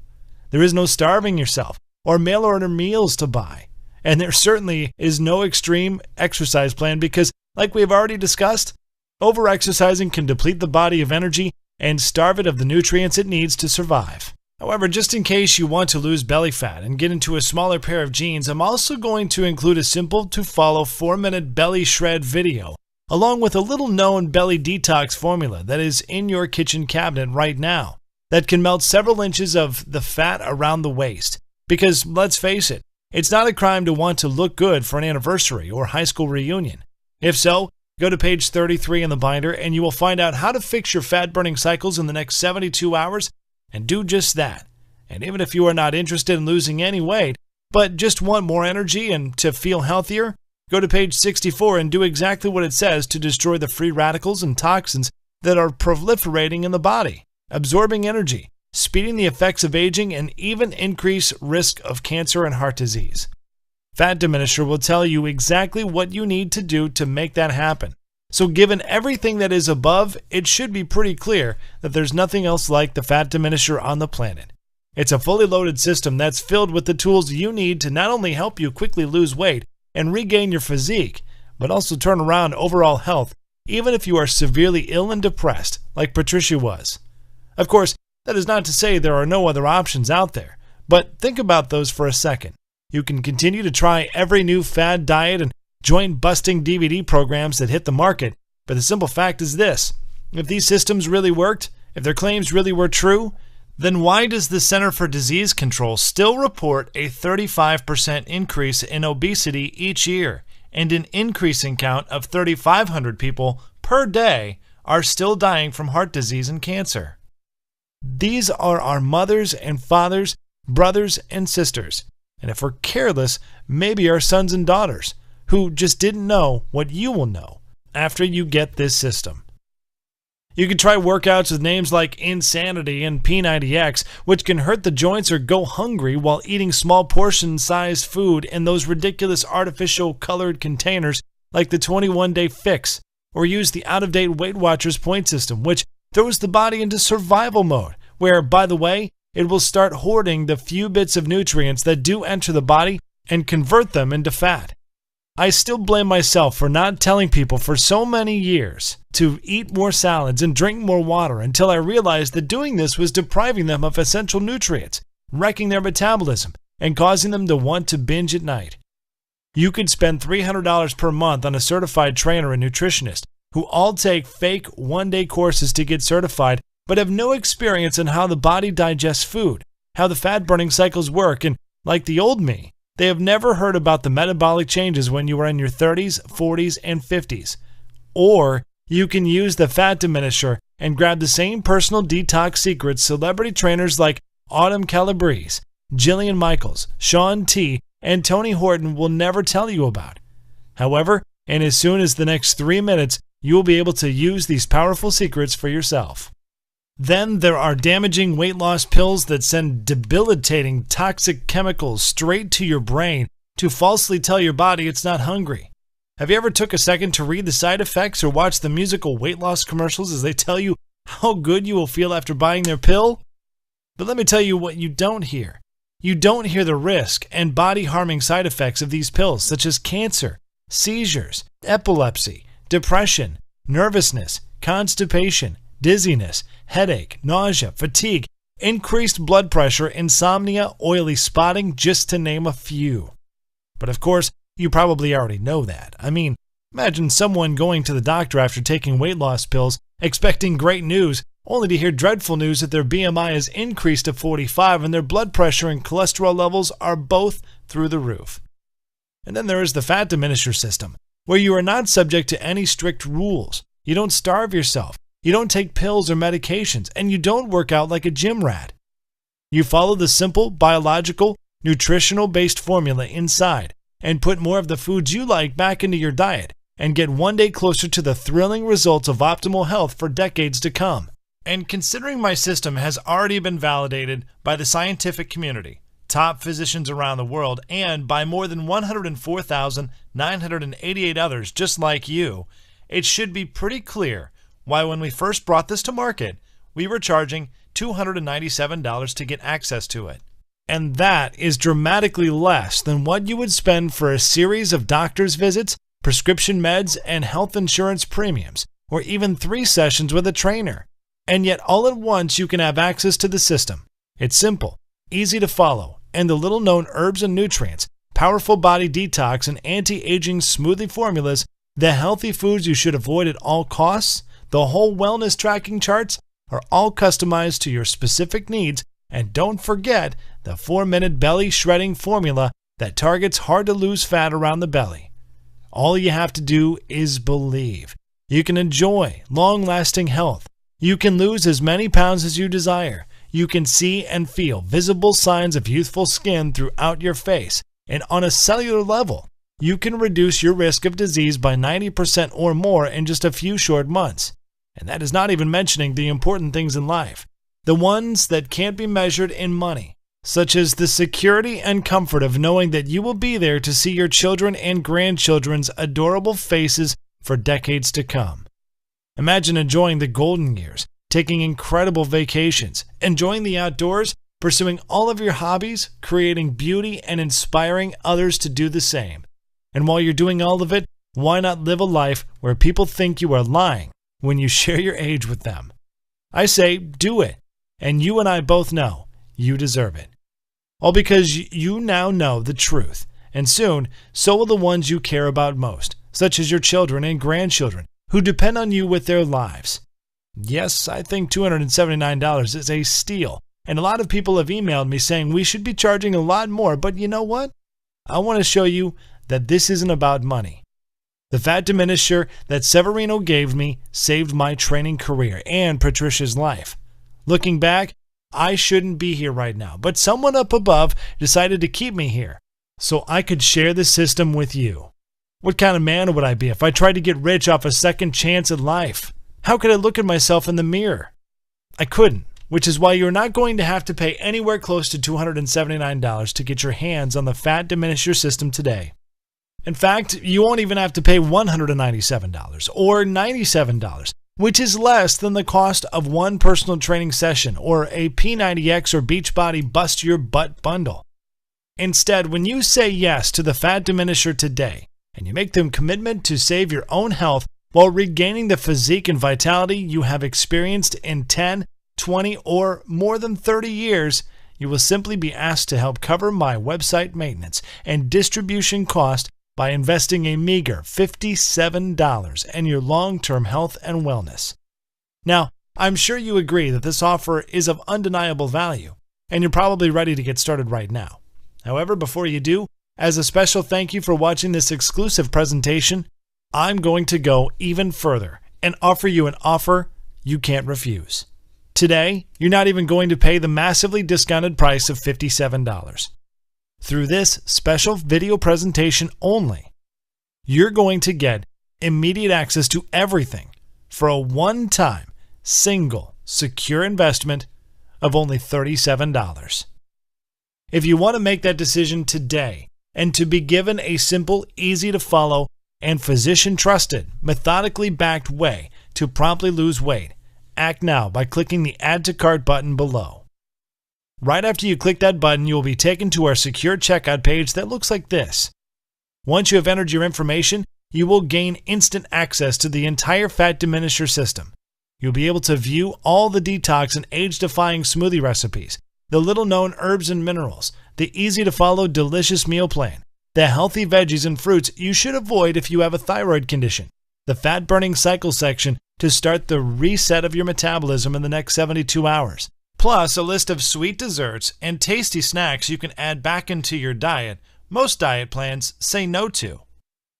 [SPEAKER 1] There is no starving yourself or mail-order meals to buy. And there certainly is no extreme exercise plan because, like we have already discussed, over-exercising can deplete the body of energy and starve it of the nutrients it needs to survive. However, just in case you want to lose belly fat and get into a smaller pair of jeans, I'm also going to include a simple-to-follow 4-minute belly shred video, along with a little-known belly detox formula that is in your kitchen cabinet right now that can melt several inches of the fat around the waist. Because, let's face it, it's not a crime to want to look good for an anniversary or high school reunion. If so, go to page 33 in the binder and you will find out how to fix your fat-burning cycles in the next 72 hours and do just that. And even if you are not interested in losing any weight, but just want more energy and to feel healthier, go to page 64 and do exactly what it says to destroy the free radicals and toxins that are proliferating in the body, absorbing energy, speeding the effects of aging, and even increase risk of cancer and heart disease. Fat Diminisher will tell you exactly what you need to do to make that happen. So given everything that is above, it should be pretty clear that there's nothing else like the Fat Diminisher on the planet. It's a fully loaded system that's filled with the tools you need to not only help you quickly lose weight and regain your physique, but also turn around overall health, even if you are severely ill and depressed, like Patricia was. Of course, that is not to say there are no other options out there, but think about those for a second. You can continue to try every new fad diet and joint-busting DVD programs that hit the market, but the simple fact is this: if these systems really worked, if their claims really were true, then why does the Center for Disease Control still report a 35% increase in obesity each year, and an increasing count of 3,500 people per day are still dying from heart disease and cancer? These are our mothers and fathers, brothers and sisters, and if we're careless, maybe our sons and daughters, who just didn't know what you will know after you get this system. You can try workouts with names like Insanity and P90X, which can hurt the joints or go hungry while eating small portion-sized food in those ridiculous artificial colored containers like the 21-Day Fix, or use the out-of-date Weight Watchers point system, which throws the body into survival mode, where, by the way, it will start hoarding the few bits of nutrients that do enter the body and convert them into fat. I still blame myself for not telling people for so many years to eat more salads and drink more water until I realized that doing this was depriving them of essential nutrients, wrecking their metabolism, and causing them to want to binge at night. You could spend $300 per month on a certified trainer and nutritionist who all take fake one-day courses to get certified but have no experience in how the body digests food, how the fat-burning cycles work, and like the old me, they have never heard about the metabolic changes when you are in your 30s, 40s, and 50s. Or you can use the Fat Diminisher and grab the same personal detox secrets celebrity trainers like Autumn Calabrese, Jillian Michaels, Shaun T, and Tony Horton will never tell you about. However, in as soon as the next 3 minutes, you will be able to use these powerful secrets for yourself. Then there are damaging weight loss pills that send debilitating toxic chemicals straight to your brain to falsely tell your body it's not hungry. Have you ever took a second to read the side effects or watch the musical weight loss commercials as they tell you how good you will feel after buying their pill? But let me tell you what you don't hear. You don't hear the risk and body-harming side effects of these pills, such as cancer, seizures, epilepsy, depression, nervousness, constipation, dizziness, headache, nausea, fatigue, increased blood pressure, insomnia, oily spotting, just to name a few. But of course, you probably already know that. I mean, imagine someone going to the doctor after taking weight loss pills, expecting great news, only to hear dreadful news that their BMI has increased to 45 and their blood pressure and cholesterol levels are both through the roof. And then there is the Fat Diminisher system, where you are not subject to any strict rules. You don't starve yourself. You don't take pills or medications, and you don't work out like a gym rat. You follow the simple, biological, nutritional-based formula inside and put more of the foods you like back into your diet and get one day closer to the thrilling results of optimal health for decades to come. And considering my system has already been validated by the scientific community, top physicians around the world, and by more than 104,988 others just like you, it should be pretty clear why when we first brought this to market, we were charging $297 to get access to it. And that is dramatically less than what you would spend for a series of doctor's visits, prescription meds, and health insurance premiums, or even 3 sessions with a trainer. And yet all at once you can have access to the system. It's simple, easy to follow, and the little-known herbs and nutrients, powerful body detox, and anti-aging smoothie formulas, the healthy foods you should avoid at all costs, the whole wellness tracking charts are all customized to your specific needs, and don't forget the 4-minute belly shredding formula that targets hard-to-lose fat around the belly. All you have to do is believe. You can enjoy long-lasting health. You can lose as many pounds as you desire. You can see and feel visible signs of youthful skin throughout your face, and on a cellular level, you can reduce your risk of disease by 90% or more in just a few short months. And that is not even mentioning the important things in life, the ones that can't be measured in money, such as the security and comfort of knowing that you will be there to see your children and grandchildren's adorable faces for decades to come. Imagine enjoying the golden years, taking incredible vacations, enjoying the outdoors, pursuing all of your hobbies, creating beauty, and inspiring others to do the same. And while you're doing all of it, why not live a life where people think you are lying when you share your age with them? I say, do it. And you and I both know you deserve it. All because you now know the truth. And soon, so will the ones you care about most, such as your children and grandchildren, who depend on you with their lives. Yes, I think $279 is a steal. And a lot of people have emailed me saying we should be charging a lot more, but you know what? I want to show you that this isn't about money. The fat diminisher that Severino gave me saved my training career and Patricia's life. Looking back, I shouldn't be here right now, but someone up above decided to keep me here so I could share the system with you. What kind of man would I be if I tried to get rich off a second chance at life? How could I look at myself in the mirror? I couldn't, which is why you're not going to have to pay anywhere close to $279 to get your hands on the fat diminisher system today. In fact, you won't even have to pay $197 or $97, which is less than the cost of one personal training session or a P90X or Beachbody Bust Your Butt bundle. Instead, when you say yes to the fat diminisher today and you make the commitment to save your own health while regaining the physique and vitality you have experienced in 10, 20, or more than 30 years, you will simply be asked to help cover my website maintenance and distribution cost by investing a meager $57 in your long-term health and wellness. Now, I'm sure you agree that this offer is of undeniable value, and you're probably ready to get started right now. However, before you do, as a special thank you for watching this exclusive presentation, I'm going to go even further and offer you an offer you can't refuse. Today, you're not even going to pay the massively discounted price of $57. Through this special video presentation only, you're going to get immediate access to everything for a one-time, single, secure investment of only $37. If you want to make that decision today and to be given a simple, easy-to-follow, and physician-trusted, methodically backed way to promptly lose weight, act now by clicking the Add to Cart button below. Right after you click that button, you will be taken to our secure checkout page that looks like this. Once you have entered your information, you will gain instant access to the entire fat diminisher system. You'll be able to view all the detox and age-defying smoothie recipes, the little-known herbs and minerals, the easy-to-follow delicious meal plan, the healthy veggies and fruits you should avoid if you have a thyroid condition, the fat-burning cycle section to start the reset of your metabolism in the next 72 hours, plus a list of sweet desserts and tasty snacks you can add back into your diet most diet plans say no to.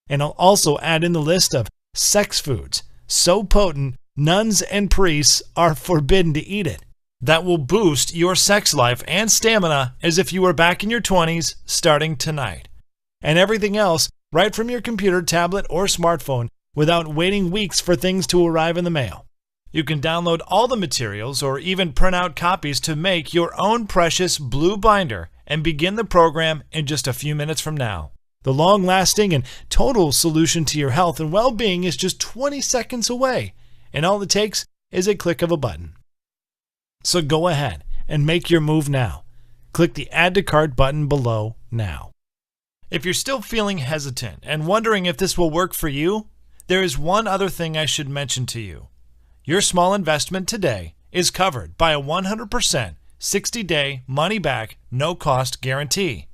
[SPEAKER 1] And I'll also add in the list of sex foods so potent nuns and priests are forbidden to eat it, that will boost your sex life and stamina as if you were back in your 20s starting tonight. And everything else right from your computer, tablet, or smartphone without waiting weeks for things to arrive in the mail. You can download all the materials or even print out copies to make your own precious blue binder and begin the program in just a few minutes from now. The long-lasting and total solution to your health and well-being is just 20 seconds away, and all it takes is a click of a button. So go ahead and make your move now. Click the Add to Cart button below now. If you're still feeling hesitant and wondering if this will work for you, there is one other thing I should mention to you. Your small investment today is covered by a 100% 60-day money-back, no-cost guarantee.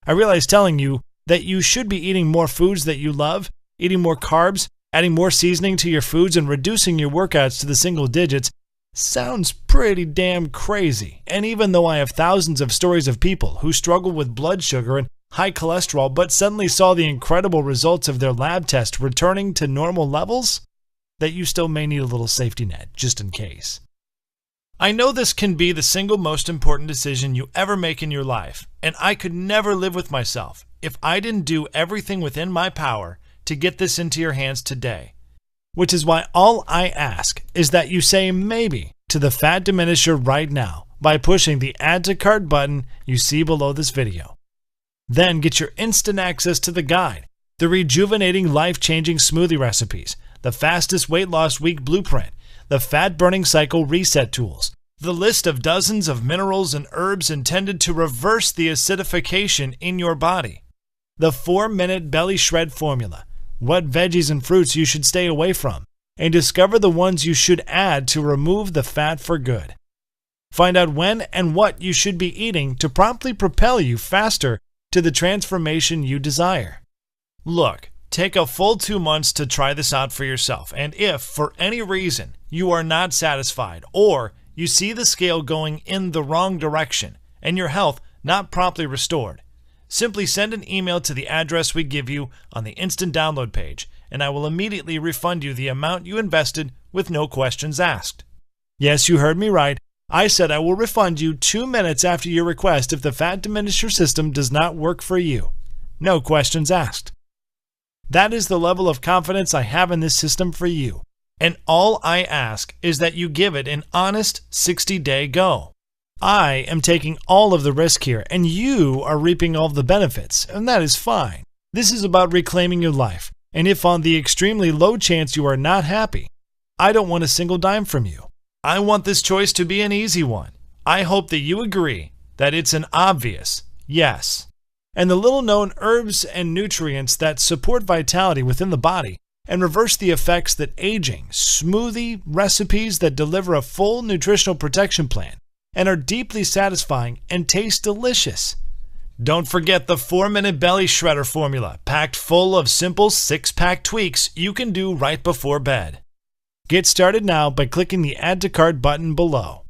[SPEAKER 1] I realize telling you that you should be eating more foods that you love, eating more carbs, adding more seasoning to your foods, and reducing your workouts to the single digits sounds pretty damn crazy. And even though I have thousands of stories of people who struggle with blood sugar and high cholesterol but suddenly saw the incredible results of their lab test returning to normal levels, that you still may need a little safety net, just in case. I know this can be the single most important decision you ever make in your life, and I could never live with myself if I didn't do everything within my power to get this into your hands today. Which is why all I ask is that you say maybe to to the fat diminisher right now by pushing the Add to Cart button you see below this video. Then get your instant access to the guide, the rejuvenating, life-changing smoothie recipes, the fastest weight loss week blueprint, the fat burning cycle reset tools, the list of dozens of minerals and herbs intended to reverse the acidification in your body, the 4-minute belly shred formula, what veggies and fruits you should stay away from, and discover the ones you should add to remove the fat for good. Find out when and what you should be eating to promptly propel you faster to the transformation you desire. Look, take a full 2 months to try this out for yourself, and if, for any reason, you are not satisfied or you see the scale going in the wrong direction and your health not promptly restored, simply send an email to the address we give you on the instant download page, and I will immediately refund you the amount you invested with no questions asked. Yes, you heard me right. I said I will refund you 2 minutes after your request if the fat diminisher system does not work for you. No questions asked. That is the level of confidence I have in this system for you, and all I ask is that you give it an honest 60-day go. I am taking all of the risk here, and you are reaping all of the benefits, and that is fine. This is about reclaiming your life, and if on the extremely low chance you are not happy, I don't want a single dime from you. I want this choice to be an easy one. I hope that you agree that it's an obvious yes. And the little-known herbs and nutrients that support vitality within the body and reverse the effects that aging, smoothie recipes that deliver a full nutritional protection plan and are deeply satisfying and taste delicious. Don't forget the 4-minute belly shredder formula, packed full of simple 6-pack tweaks you can do right before bed. Get started now by clicking the Add to Cart button below.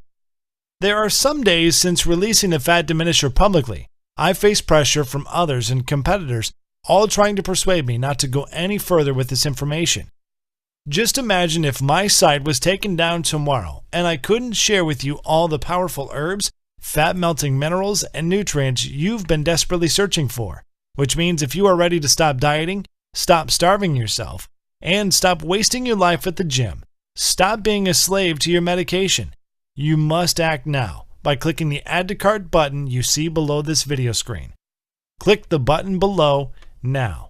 [SPEAKER 1] There are some days since releasing the fat diminisher publicly, I face pressure from others and competitors, all trying to persuade me not to go any further with this information. Just imagine if my site was taken down tomorrow and I couldn't share with you all the powerful herbs, fat-melting minerals, and nutrients you've been desperately searching for, which means if you are ready to stop dieting, stop starving yourself, and stop wasting your life at the gym, stop being a slave to your medication, you must act now by clicking the Add to Cart button you see below this video screen. Click the button below now.